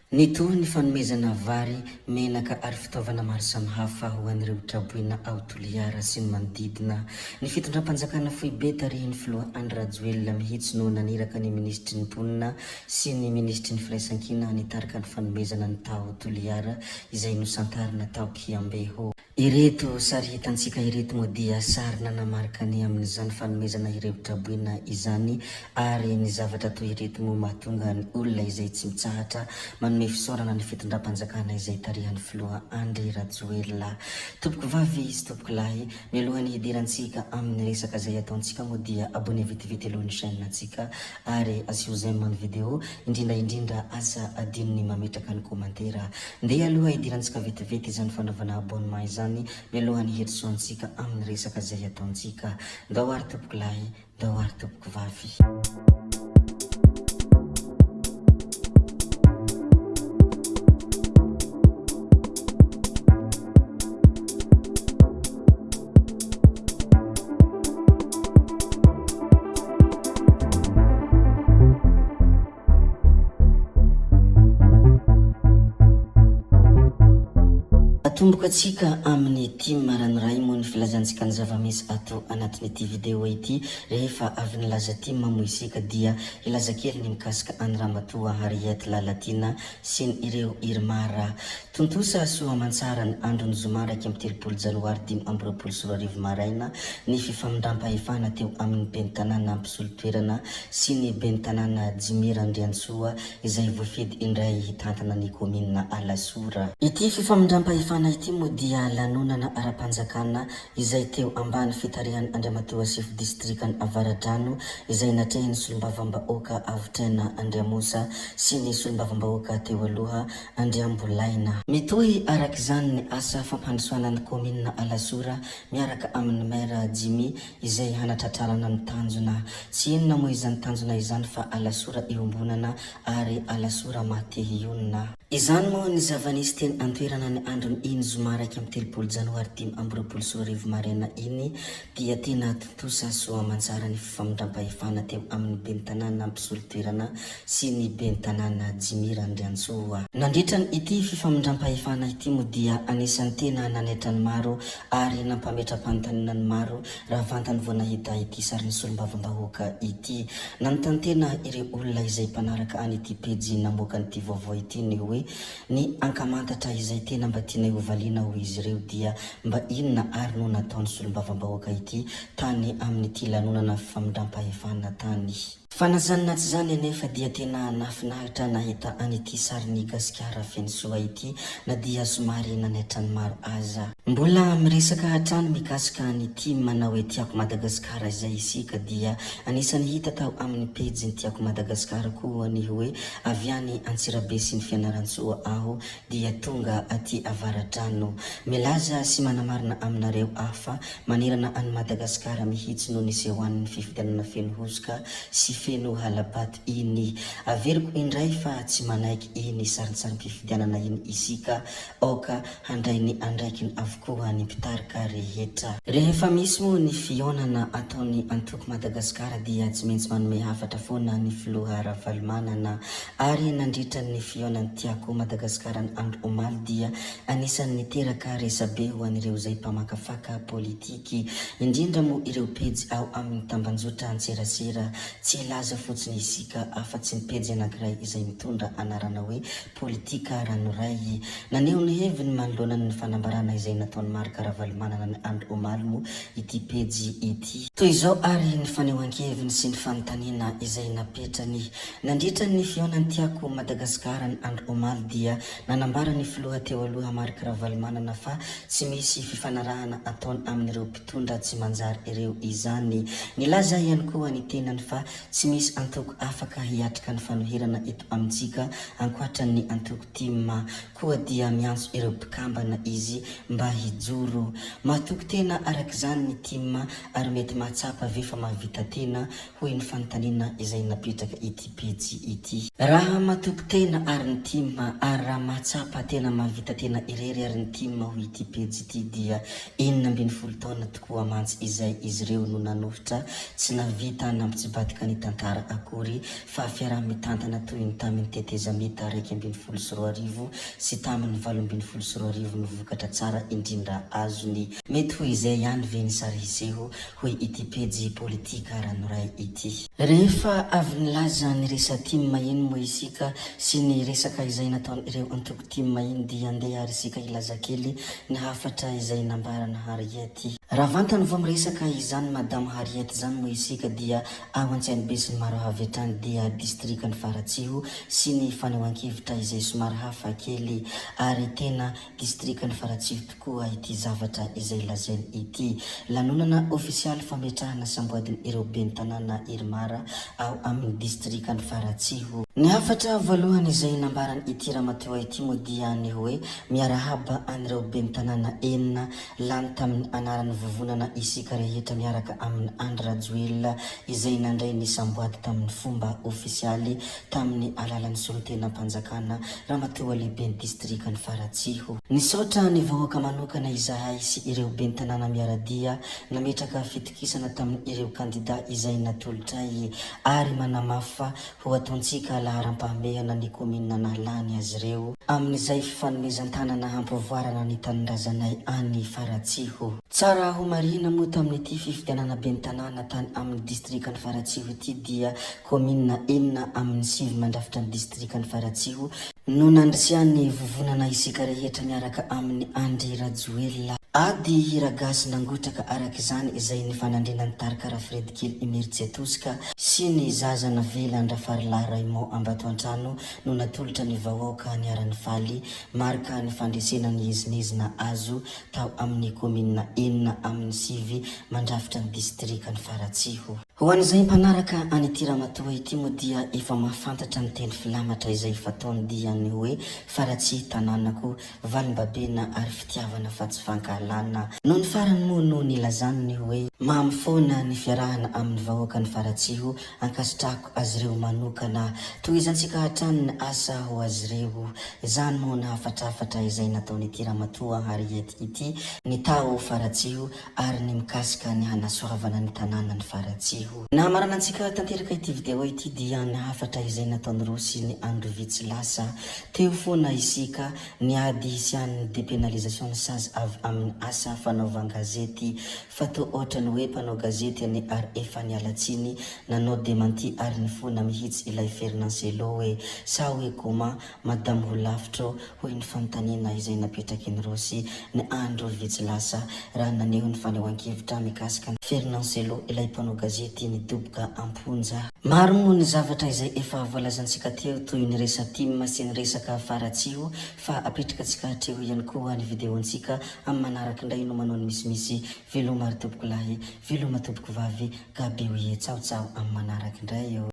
Nito ny fanomezana vary, menaka ary fitaovana maro samihafa ho an'ireo traboina aotoliara sy ny manodidina. Ny fitondram-panjakana foibe tarihiny filoha Andry Rajoelina mihitsy no naniraka ny ministry ny mponina sy ny ministry ny firaisan-kina nitarika ny fanomezana ny tao toliara izay nosantarina tao Kiambeho. Ireto sary hitantsika ireto moa dia sary nanamarika ny amin'izany fanomezana ireo traboina izany, ary ny zavatra toy ireto moa mahatonga ny olona izay tsy mitsahatra manome fisaorana ny fitondram-panjakana izay tarihan'ny filoha Andry Rajoelina. Tompoko vavy sy tompoko lahy, mialohan'ny hidirantsika amin'ny resaka izay ataontsika moa dia abonné vitivity alohan'ny chaîne-ntsika ary asio j'aime ny vidéo, indrindra asa adino ny mametraka ny komantera. Ndeha aloha hidirantsika vitivity izany fanaovana abonnement izany mialohan'ny heritsoantsika amin'ny resaka izay ataontsika. Ndao ary tompoko lahy, ndao ary tompoko vavy. Tomboka atsika amin'ny team maranoray moa ny filazantsika ny zava-misy atao anatin'ity video ity. Rehefa avy nilaza team moa isika dia ilaza kely ny mikasika any Ramatoa Harriet Lalatina sy ireo Irmara. Tontosa soa mantsara ny andron'ny zoma raiky amin'ny 3 Janoary 2024 maraina ny fifamindram-pahefana teo amin'ny ben'ny tanàna Ampisolo toerana sy ny ben'ny tanàna Jimira Andriantsoa izay voafidy indray hitantana ny komina Alasora. Ity fifamindram-pahefana ity moa dia lanonana ara-panjakana izay teo ambany fitarihan'ny Andriamatoa Chef Distrikany Avaradrano izay natrehiny solombavam-bahoaka Avitraina Andriamosa sy ny solombavam-bahoaka teo aloha Andriambolaina. Mitohy arak'izany ny asa fampandrosoana ny komina Alasora miaraka amin'ny maire Jimmy izay hanatratrarana ny tanjona. Tsy inona moa izany tanjona izany fa Alasora iombonana ary Alasora matehionina. Izany moa ny zava-nisy teny antoerana ny andron'ny iny zoma raiky amin'ny 3 Janoary 2024 maraina iny dia tena tontosa soa mantsara ny fifamindram-pahefana teo amin'ny ben'ny tanàna Ampisolo toerana sy ny ben'ny tanàna Jimira Andriantsoa. Nandritra ny ity fifamindram-pahefana ity moa dia anisan'ny tena nanaitra ny maro ary nampametra-panontaniana ny maro raha vantany vao nahita ity sarin'ny solombavam-bahoaka ity. Nanontany tena ireo olona izay mpanaraka any ity pejy namoaka n'ity vaovao ity ny hoe ny ankamantatra izay tena mba tiana hovaliana ho izy ireo dia mba inona ary no nataon'ny solombavam-bahoaka ity tany amin'ity lanonana fifamindram-pahefana tany. Fanazanina tsy zany anefa dia tena nafinahitra nahita an'ity sarin'ny gasikara feno soa ity na dia somary nanaitra ny maro aza. Mbola miresaka hatrany mikasika ny team manao hoe tiako Madagasikara izay isika dia anisany hita tao amin'ny pejy ny tiako Madagasikara koa ny hoe avy any Antsirabe sy ny Fianarantsoa aho dia tonga aty Avaradrano. Milaza sy manamarina aminareo afa manerana any Madagasikara mihitsy no niseho an'ny fifidianana feno hosoka sy feno halabato iny. Averiko indray fa tsy manaiky iny sarinsarim-pifidianana iny isika oka handray ny andraiky ny avokoa ny mpitarika rehetra. Rehefa misy moa ny fionana ataon'ny antoko Madagasikara dia tsy maintsy manome hafatra foana ny filoha Ravalomanana ary nandritra ny fionany tiako Madagasikara ny Andro Omaly dia anisan'ny niteraka resabe ho an'ireo izay mpamakafaka politiky, indrindra moa ireo pejy ao amin'ny tambanjotra antserasera. Tsy laza fotsiny isika afa-tsy ny pejy anankiray izay mitondra anarana hoe politika ranoray. Naneo ny heviny manoloana ny fanambarana izay nataon'ny Marc Ravalomanana ny Andro Omaly moa ity pejy ity. Toy izao ary ny fanehoan-keviny sy ny fanontaniana izay napetrany. Nandritra ny fionany tiako Madagasikara ny Andro Omaly dia nanambara ny filoha teo aloha Marc Ravalomanana fa tsy misy fifanarahana ataony amin'ireo mpitondra tsy manjary ireo izany. Nilaza ihany koa ny tenany fa tsy misy antoko afaka hiatrika ny fanoherana eto amintsika ankoatran'ny antoko team koa dia miantso ireo mpikambana izy mba hijoro. Mahatoky tena arak'izany ny team ary mety mahatsapa ve fa mahavita tena hoy ny fanontaniana izay napetraka ity pejy ity. Raha mahatoky tena ary ny team ary raha mahatsapa tena mahavita tena irery ary ny team hoy ity pejy ity dia 12 taona tokoa mantsy izay izy ireo no nanohitra tsy navita nampitsibatika ny tantara akory fa fiaraha-mitantana toy ny tamin'ny tetezamita 1.4 sy tamin'ny 7.4 novokatra tsara indrindra azony. Mety hoy izay ihany ve ny sary hiseho hoy ity pejy politika ranoray ity. Rehefa avy nilaza ny resatim iny moa isika sy ny resaka izay nataon'ireo antoko-tim iny dia andeha ary isika ilaza kely ny hafatra izay nambarana Hariety. Raha vantany vao miresaka izany madamo Hariety zany moa isika dia ao an-tsainy be sy ny maro avy hatrany dia distrikany Faratsiho sy ny fanehoan-kevitra izay somary hafa kely ary tena distrikany Faratsiho tokoa ity zavatra izay lazainy ity. Lanonana ofisialy fametrahana samboadiny ireo ben'ny tanàna Irimara ao amin'ny distrikany Faratsiho. Ny hafatra voalohany izay nambarany ity ramatoa ity moa dia ny hoe miarahaba anireo ben'ny tanàna enina lany tamin'ny anaran'ny vovonana isika rehetra miaraka amin'ny Andry Rajoelina izay nandray ny samboady tamin'ny fomba ofisialy tamin'ny alalan'ny solotenam-panjakana ramatoa lehibe ny distrikany Faratsiho. Nisaotra ny vahoaka manokana izahay sy ireo ben'ny tanàna miaradia nametraka fitokisana tamin'ny ireo kandida izay natolotray ary manamafy fa ho ataontsika laharam-pahamehana ny komina nahalany azy ireo amin'izay fifanomezan-tanana hampivoarana ny tanindrazanay any Faratsiho. Tsara ho marina moa tamin'ity fifidianana ben'ny tanàna tany amin'ny distrikany Faratsiho ity dia komina enina amin'ny 9 mandrafitra ny distrikany Faratsiho no nandrisiany vovonana isika rehetra miaraka amin'ny Andry Rajoelina. Ady hiragasy nangotraka araka izany izay ny fanandrinany Tarikara Fredikely Emeritsetosika sy ny zaza navela Andrafarilahy Raymond Ambatoantrano no natolotra ny vahoaka niarany faly marika ny fandresena ny ezinezina azo tao amin'ny komina enina amin'ny 9 mandrafitra ny distrikany Faratsiho. Ho an'izay mpanaraka an'ity ramatoa ity moa dia efa mahafantatra ny teny filamatra izay fataony dia ny hoe Faratsiho tanànako valimbabena ary fitiavana fa tsy fankahalana. No ny farany moa no nilazany ny hoe mamy foana ny fiarahana amin'ny vahoaka ny Faratsiho ankasitrahako azy ireo manokana toy izantsika hatrany ny asa ho azy ireo. Izany moa na hafatrafatra izay nataon'ity ramatoa Hariety ity ny tao Faratsiho ary ny mikasika ny hanasoavana ny tanàna ny Faratsiho. Na marana antsika tanteraka ity video ity dia ny hafatra izay nataony Rosy ny Andro Vitsilasa teo foana isika niady isian'ny depenalisation sazy avy amin'ny asa fanaovan-gazety fa toa ohatrany hoe mpanao gazety ny ary efa nialatsiny nanao demanti ary ny fona mihitsy ilay Fernancelo hoe sa hoe koma madamo ho lavitro hoy ny fanontaniana izay napetraky ny Rosy ny Andro Vitsilasa raha naneho ny fanehoan-kevitra mikasika ny Fernancelo ilay mpanao gazety ny doboka amponja. Maro moa ny zavatra izay efa voalazantsika teo toy ny resatim sy ny resaka Faratsiho fa apetraka antsika hatreo ihany koa ny videontsika amin'ny manaraka indray no manao ny misimisy veloma ary tompoko lahy veloma tompoko vavy gabe hoe tsao tsao amin'ny manaraka indray eo.